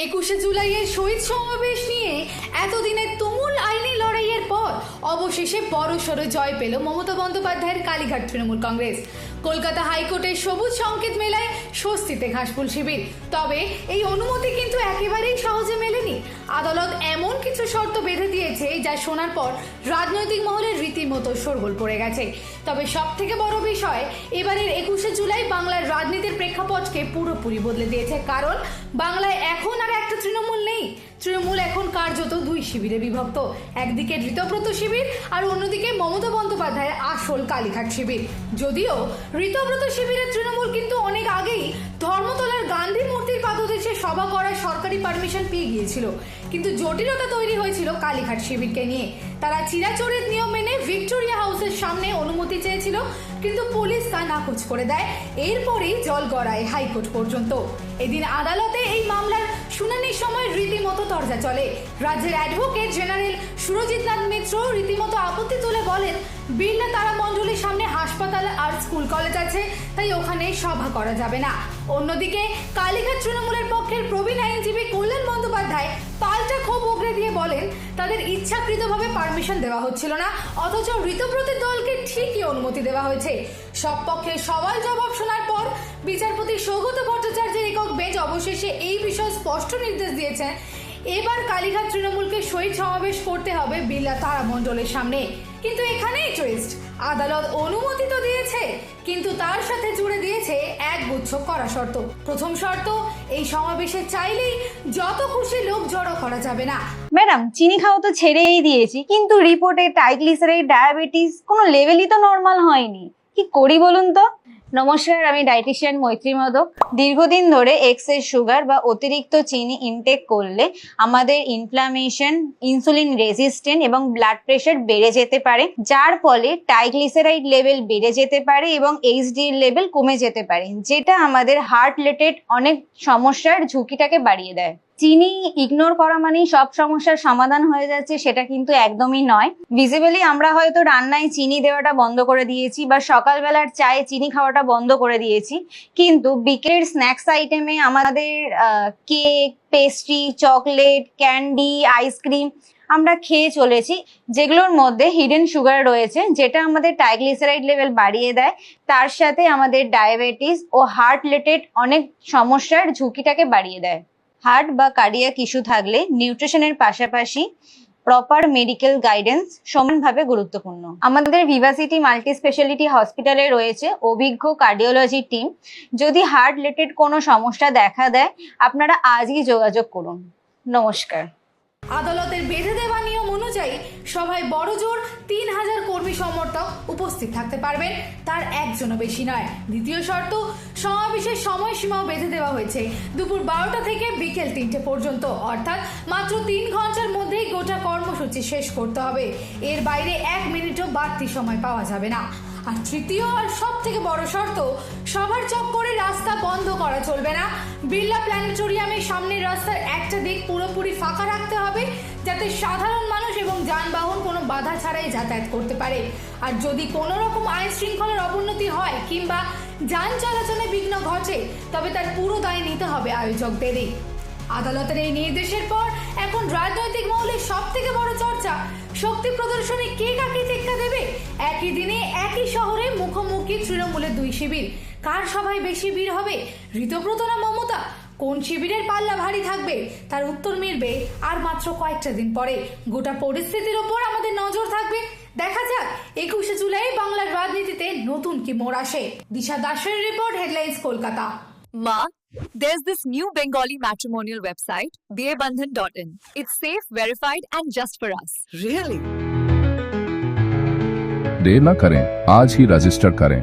21শে জুলাইয়ের শহীদ সমাবেশ নিয়ে এতদিনের তুমুল আইনি লড়াইয়ের পর অবশেষে বড়সড় জয় পেল মমতা বন্দ্যোপাধ্যায়ের কালীঘাট তৃণমূল কংগ্রেস। কলকাতা হাইকোর্টের সবুজ সংকেত মেলায় স্বস্তিতে ঘাসফুল শিবির। তবে এই অনুমতি কিন্তু একেবারেই সহজে মেলেনি। আদালত এমন কিছু শর্ত বেঁধে দিয়েছে যা শোনার পর রাজনৈতিক মহলে রীতিমতো শোরগোল পড়ে গেছে। তবে সব থেকে বড় বিষয়, এবারের 21শে জুলাই বাংলার রাজনীতির প্রেক্ষাপটকে পুরোপুরি বদলে দিয়েছে। কারণ বাংলায় এখন আর একটা তৃণমূল নেই। তৃণমূল এখন কার্যত দুই শিবিরে বিভক্ত। একদিকে ঋতব্রত শিবির আর অন্যদিকে মমতা বন্দ্যোপাধ্যায়ের আসল কালীঘাট শিবির। যদিও ঋতব্রত শিবিরের তৃণমূল কিন্তু অনেক আগেই ধর্মতলার গান্ধী মূর্তির পাদদেশে সভা করার সরকারি পারমিশন পেয়ে গিয়েছিল, কিন্তু জটিলতা তৈরি হয়েছিল কালীঘাট শিবিরকে নিয়ে। তারা চিরাচরিত নিয়ম মেনে ভিক্টোরিয়া হাউসের সামনে অনুমতি চেয়েছিল, কিন্তু পুলিশ তা নাকচ করে দেয়। এরপরেই জল গড়ায় হাইকোর্ট পর্যন্ত। এদিন আদালতে এই মামলার শুনানির সময় রীতিমতো তরজা চলে। রাজ্যের অ্যাডভোকেট জেনারেল সুরজিৎ নাথ মিত্র রীতিমতো আপত্তি তুলে বলেন, বিড়লা তারামণ্ডলের সামনে হাসপাতাল আর স্কুল কলেজ আছে, তাই ওখানে সভা করা যাবে না। অন্যদিকে কালীঘাট তৃণমূলের পক্ষের প্রবীণ আইনজীবী কল্যাণ বন্দ্যোপাধ্যায় পাল্টা ক্ষোভ উগরে দিয়ে বলেন, তাদের ইচ্ছাকৃতভাবে পারমিশন দেওয়া হচ্ছিল না, অথচ ঋতব্রতের দলকে ঠিকই অনুমতি দেওয়া হয়েছে। সব পক্ষের সওয়াল জবাব শোনার পর বিচারপতি সৌগত ভট্টাচার্যের একক বেঞ্চ অবশেষে এই বিষয়ে স্পষ্ট নির্দেশ দিয়েছেন, এবার কালীঘাট তৃণমূলকে শহীদ সমাবেশ করতে হবে বিড়লা তারামণ্ডলের সামনে। কিন্তু এখানেই টুইস্ট, আদালত অনুমতি তো দিয়েছে, কিন্তু তার সাথে জুড়ে দিয়েছে এক গুচ্ছ কড়া শর্ত। প্রথম শর্ত, এই সমাবেশে চাইলেই যত খুশি লোক জড়ো করা যাবে না। ম্যাডাম, চিনি খাওয়া তো ছেড়েই দিয়েছি, কিন্তু রিপোর্টে ট্রাইগ্লিসারাইড, ডায়াবেটিস কোনো লেভেলই তো নর্মাল হয়নি। কি করি বলুন তো? নমস্কার, আমি ডায়েটিশিয়ান মৈত্রী মোদক। দীর্ঘদিন ধরে এক্সেস সুগার বা অতিরিক্ত চিনি ইনটেক করলে আমাদের ইনফ্লামেশন, ইনসুলিন রেজিস্ট্যান্ট এবং ব্লাড প্রেশার বেড়ে যেতে পারে, যার ফলে ট্রাইগ্লিসারাইড লেভেল বেড়ে যেতে পারে এবং এইচডিএল লেভেল কমে যেতে পারে, যেটা আমাদের হার্ট রিলেটেড অনেক সমস্যার ঝুঁকিটাকে বাড়িয়ে দেয়। চিনি ইগনোর করা মানেই সব সমস্যার সমাধান হয়ে যাচ্ছে, সেটা কিন্তু একদমই নয়। ভিজিবলি আমরা হয়তো রান্নায় চিনি দেওয়াটা বন্ধ করে দিয়েছি বা সকালবেলার চায়ে চিনি খাওয়াটা বন্ধ করে দিয়েছি, কিন্তু বিকেলের স্ন্যাক্স আইটেমে আমাদের cake, pastry, chocolate, candy, ice cream আমরা খেয়ে চলেছি, যেগুলোর মধ্যে হিডেন সুগার রয়েছে, যেটা আমাদের ট্রাইগ্লিসারাইড লেভেল বাড়িয়ে দেয়। তার সাথে আমাদের ডায়াবেটিস ও হার্ট রিলেটেড অনেক সমস্যার ঝুঁকিটাকে বাড়িয়ে দেয়। হার্ট বা কার্ডিয়াক ইস্যু থাকলে নিউট্রিশনের পাশাপাশি প্রপার মেডিকেল গাইডেন্স সমানভাবে গুরুত্বপূর্ণ। আমাদের ভিভাসিটি মাল্টি স্পেশালিটি হসপিটালে রয়েছে অভিজ্ঞ কার্ডিওলজি টিম। যদি হার্ট রিলেটেড কোনো সমস্যা দেখা দেয়, আপনারা আজই যোগাযোগ করুন। নমস্কার। আদালতের বেঁধে দেওয়া নিয়ম অনুযায়ী সভায় বড়জোর 3000 কর্মী সমর্থক উপস্থিত থাকতে পারবেন, তার একজনও বেশি নয়। দ্বিতীয় শর্ত, সমাবেশের সময়সীমাও বেঁধে দেওয়া হয়েছে দুপুর 12টা থেকে বিকেল 3টে পর্যন্ত, অর্থাৎ মাত্র 3 ঘন্টার মধ্যেই গোটা কর্মসূচি শেষ করতে হবে। এর বাইরে 1 মিনিটও বাড়তি সময় পাওয়া যাবে না। আর তৃতীয় আর সব থেকে বড় শর্ত, সবার চক্করে রাস্তা বন্ধ করা চলবে না। বিড়লা প্ল্যানেটোরিয়ামের সামনের রাস্তার একটা দিক পুরোপুরি ফাঁকা রাখতে হবে, যাতে সাধারণ মানুষ এবং যানবাহন কোনো বাধা ছাড়াই যাতায়াত করতে পারে। আর যদি কোনো রকম আইন শৃঙ্খলার অবনতি হয় কিংবা যান চলাচলে বিঘ্ন ঘটে, তবে তার পুরো দায় নিতে হবে আয়োজকদেরই। আদালতের এই নির্দেশের পর এখন রাজনৈতিক মহলে সব থেকে বড় চর্চা, শক্তি প্রদর্শনে কে কাকে টেক্কা দেবে। একই দিনে একই শহরে মুখোমুখি তৃণমূলের দুই শিবির, কার সভায় বেশি ভিড় হবে, ঋতব্রত না মমতা? কোন শিবিরের পাল্লা ভারী থাকবে, তার উত্তর মিলবে আর মাত্র কয়েকটা দিন পরে। গোটা পরিস্থিতির ওপর আমাদের নজর থাকবে। দেখা যাক 21শে জুলাই বাংলার রাজনীতিতে নতুন কি মোড় আসে। দিশা দাসের report, headlines, Kolkata. Ma, there's this new Bengali matrimonial website, BABandhan.in. It's safe, verified, and just for us. Really? देर न करें, आज ही रजिस्टर करें।